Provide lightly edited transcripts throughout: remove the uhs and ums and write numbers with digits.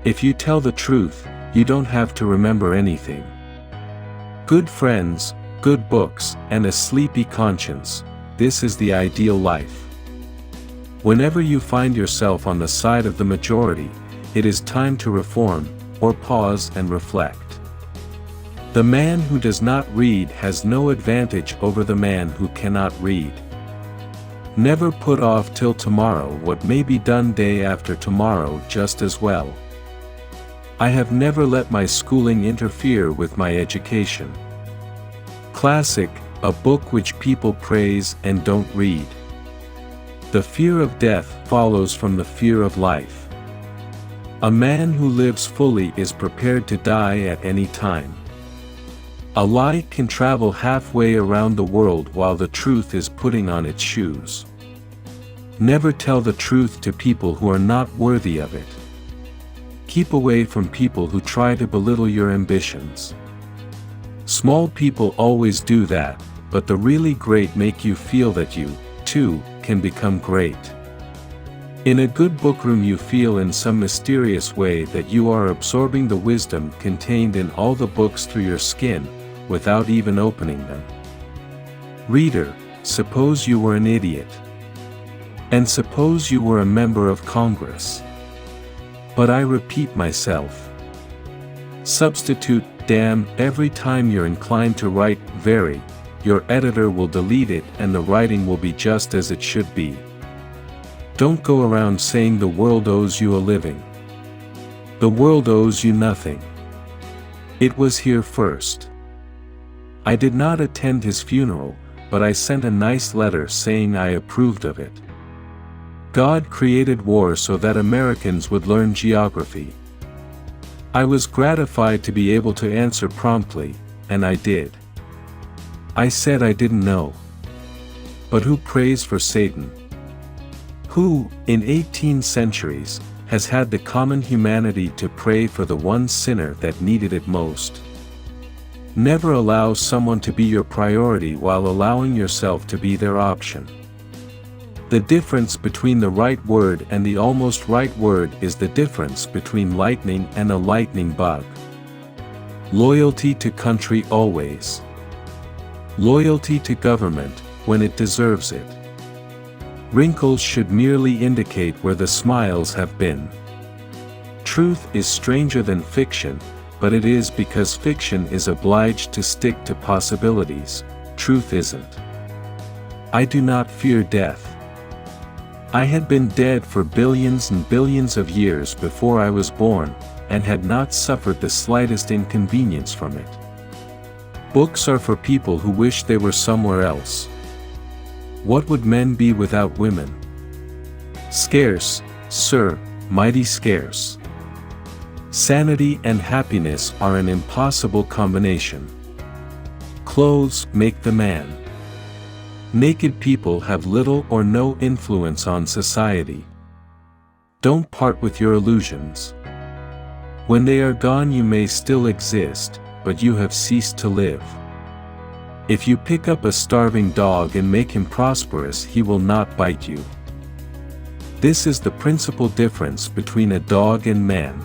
If you tell the truth, you don't have to remember anything. Good friends, good books, and a sleepy conscience, this is the ideal life. Whenever you find yourself on the side of the majority, it is time to reform, or pause and reflect. The man who does not read has no advantage over the man who cannot read. Never put off till tomorrow what may be done day after tomorrow just as well. I have never let my schooling interfere with my education. Classic, a book which people praise and don't read. The fear of death follows from the fear of life. A man who lives fully is prepared to die at any time. A lie can travel halfway around the world while the truth is putting on its shoes. Never tell the truth to people who are not worthy of it. Keep away from people who try to belittle your ambitions. Small people always do that, but the really great make you feel that you, too, can become great. In a good bookroom you feel in some mysterious way that you are absorbing the wisdom contained in all the books through your skin, without even opening them. Reader, suppose you were an idiot. And suppose you were a member of Congress. But I repeat myself. Substitute damn every time you're inclined to write very. Your editor will delete it and the writing will be just as it should be. Don't go around saying the world owes you a living. The world owes you nothing. It was here first. I did not attend his funeral, but I sent a nice letter saying I approved of it. God created war so that Americans would learn geography. I was gratified to be able to answer promptly, and I did. I said I didn't know. But who prays for Satan? Who, in 18 centuries, has had the common humanity to pray for the one sinner that needed it most? Never allow someone to be your priority while allowing yourself to be their option. The difference between the right word and the almost right word is the difference between lightning and a lightning bug. Loyalty to country always. Loyalty to government, when it deserves it. Wrinkles should merely indicate where the smiles have been. Truth is stranger than fiction, but it is because fiction is obliged to stick to possibilities, truth isn't. I do not fear death. I had been dead for billions and billions of years before I was born, and had not suffered the slightest inconvenience from it. Books are for people who wish they were somewhere else. What would men be without women? Scarce, sir, mighty scarce. Sanity and happiness are an impossible combination. Clothes make the man. Naked people have little or no influence on society. Don't part with your illusions. When they are gone you may still exist, but you have ceased to live. If you pick up a starving dog and make him prosperous, he will not bite you. This is the principal difference between a dog and man.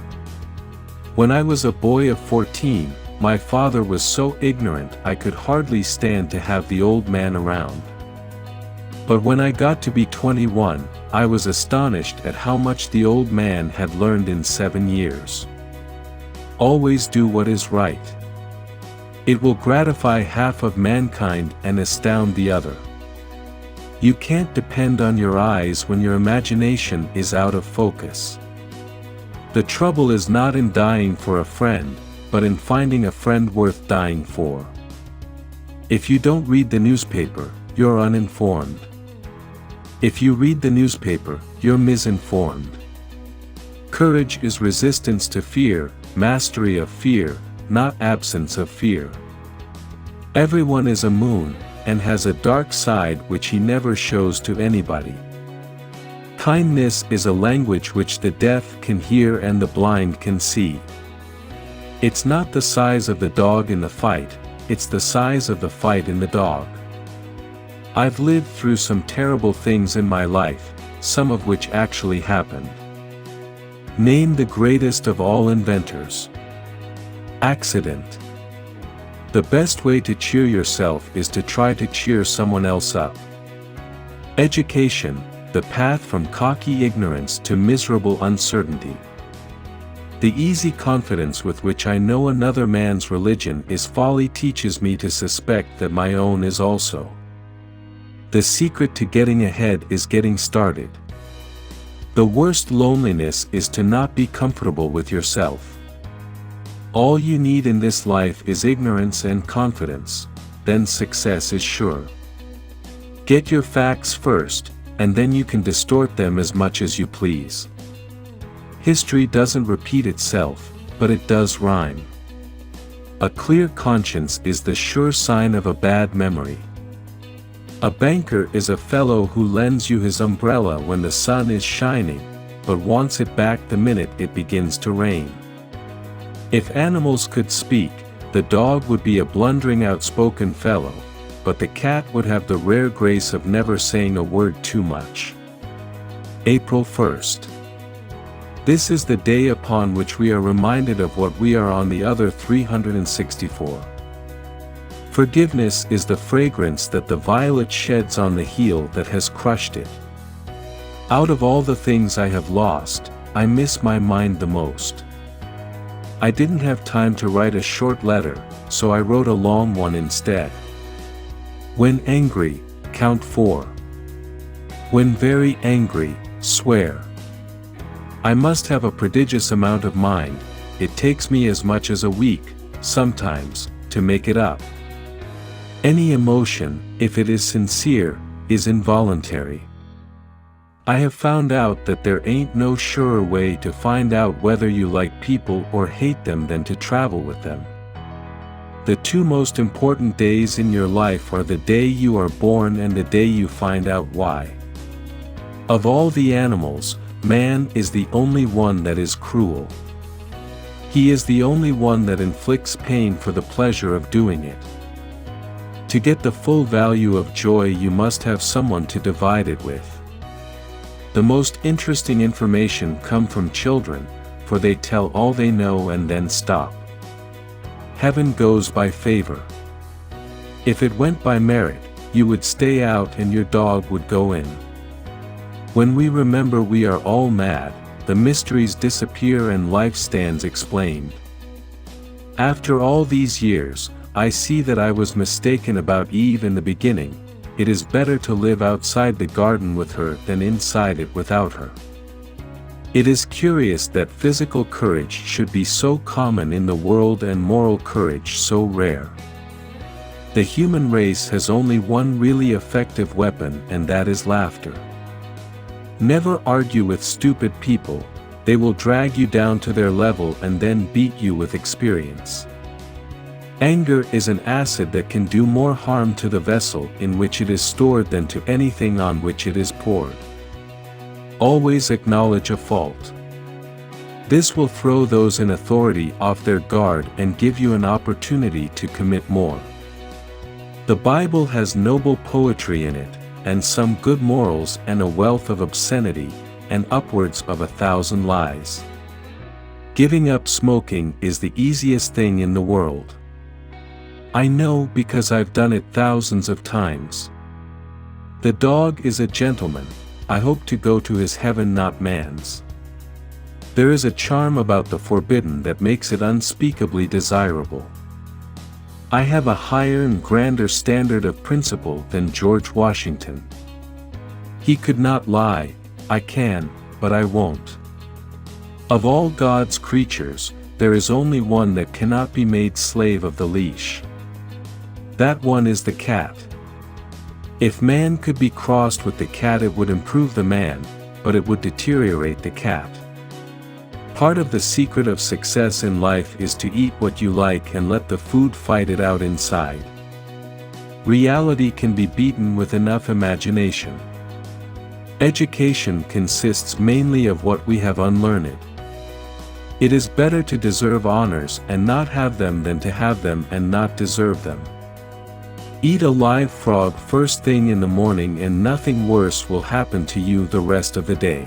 When I was a boy of 14, my father was so ignorant I could hardly stand to have the old man around. But when I got to be 21, I was astonished at how much the old man had learned in 7 years. Always do what is right. It will gratify half of mankind and astound the other. You can't depend on your eyes when your imagination is out of focus. The trouble is not in dying for a friend, but in finding a friend worth dying for. If you don't read the newspaper, you're uninformed. If you read the newspaper, you're misinformed. Courage is resistance to fear, mastery of fear, not absence of fear. Everyone is a moon, and has a dark side which he never shows to anybody. Kindness is a language which the deaf can hear and the blind can see. It's not the size of the dog in the fight, it's the size of the fight in the dog. I've lived through some terrible things in my life, some of which actually happened. Name the greatest of all inventors. Accident. The best way to cheer yourself is to try to cheer someone else up. Education, the path from cocky ignorance to miserable uncertainty. The easy confidence with which I know another man's religion is folly teaches me to suspect that my own is also. The secret to getting ahead is getting started. The worst loneliness is to not be comfortable with yourself. All you need in this life is ignorance and confidence, then success is sure. Get your facts first, and then you can distort them as much as you please. History doesn't repeat itself, but it does rhyme. A clear conscience is the sure sign of a bad memory. A banker is a fellow who lends you his umbrella when the sun is shining, but wants it back the minute it begins to rain. If animals could speak, the dog would be a blundering outspoken fellow, but the cat would have the rare grace of never saying a word too much. April 1st. This is the day upon which we are reminded of what we are on the other 364. Forgiveness is the fragrance that the violet sheds on the heel that has crushed it. Out of all the things I have lost, I miss my mind the most. I didn't have time to write a short letter, so I wrote a long one instead. When angry, count 4. When very angry, swear. I must have a prodigious amount of mind. It takes me as much as a week, sometimes, to make it up. Any emotion, if it is sincere, is involuntary. I have found out that there ain't no surer way to find out whether you like people or hate them than to travel with them. The two most important days in your life are the day you are born and the day you find out why. Of all the animals, man is the only one that is cruel. He is the only one that inflicts pain for the pleasure of doing it. To get the full value of joy, you must have someone to divide it with. The most interesting information come from children, for they tell all they know and then stop. Heaven goes by favor. If it went by merit, you would stay out and your dog would go in. When we remember we are all mad, the mysteries disappear and life stands explained. After all these years, I see that I was mistaken about Eve in the beginning. It is better to live outside the garden with her than inside it without her. It is curious that physical courage should be so common in the world and moral courage so rare. The human race has only one really effective weapon, and that is laughter. Never argue with stupid people, they will drag you down to their level and then beat you with experience. Anger is an acid that can do more harm to the vessel in which it is stored than to anything on which it is poured. Always acknowledge a fault. This will throw those in authority off their guard and give you an opportunity to commit more. The Bible has noble poetry in it, and some good morals and a wealth of obscenity, and upwards of 1,000 lies. Giving up smoking is the easiest thing in the world. I know because I've done it thousands of times. The dog is a gentleman. I hope to go to his heaven, not man's. There is a charm about the forbidden that makes it unspeakably desirable. I have a higher and grander standard of principle than George Washington. He could not lie. I can, but I won't. Of all God's creatures, there is only one that cannot be made slave of the leash. That one is the cat. If man could be crossed with the cat, it would improve the man, but it would deteriorate the cat. Part of the secret of success in life is to eat what you like and let the food fight it out inside. Reality can be beaten with enough imagination. Education consists mainly of what we have unlearned. It is better to deserve honors and not have them than to have them and not deserve them. Eat a live frog first thing in the morning and nothing worse will happen to you the rest of the day.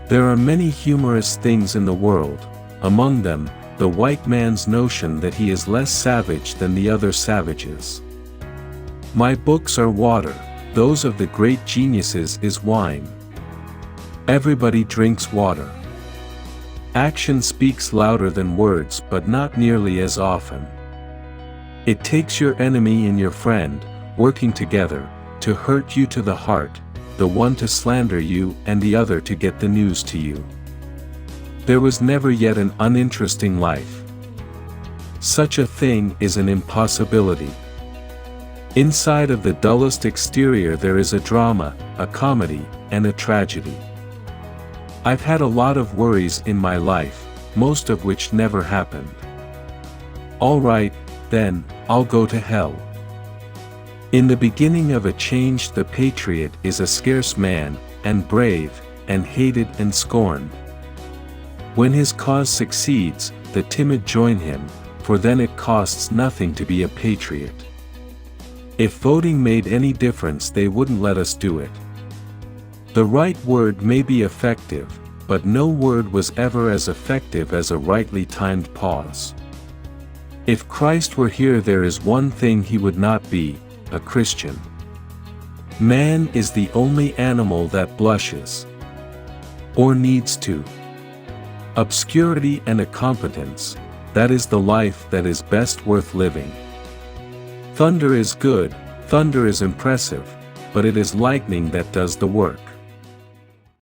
There are many humorous things in the world, among them, the white man's notion that he is less savage than the other savages. My books are water, those of the great geniuses is wine. Everybody drinks water. Action speaks louder than words, but not nearly as often. It takes your enemy and your friend, working together, to hurt you to the heart, the one to slander you and the other to get the news to you. There was never yet an uninteresting life. Such a thing is an impossibility. Inside of the dullest exterior there is a drama, a comedy, and a tragedy. I've had a lot of worries in my life, most of which never happened. All right, then, I'll go to hell. In the beginning of a change the patriot is a scarce man, and brave, and hated and scorned. When his cause succeeds, the timid join him, for then it costs nothing to be a patriot. If voting made any difference they wouldn't let us do it. The right word may be effective, but no word was ever as effective as a rightly timed pause. If Christ were here there is one thing he would not be, a Christian. Man is the only animal that blushes. Or needs to. Obscurity and incompetence, that is the life that is best worth living. Thunder is good, thunder is impressive, but it is lightning that does the work.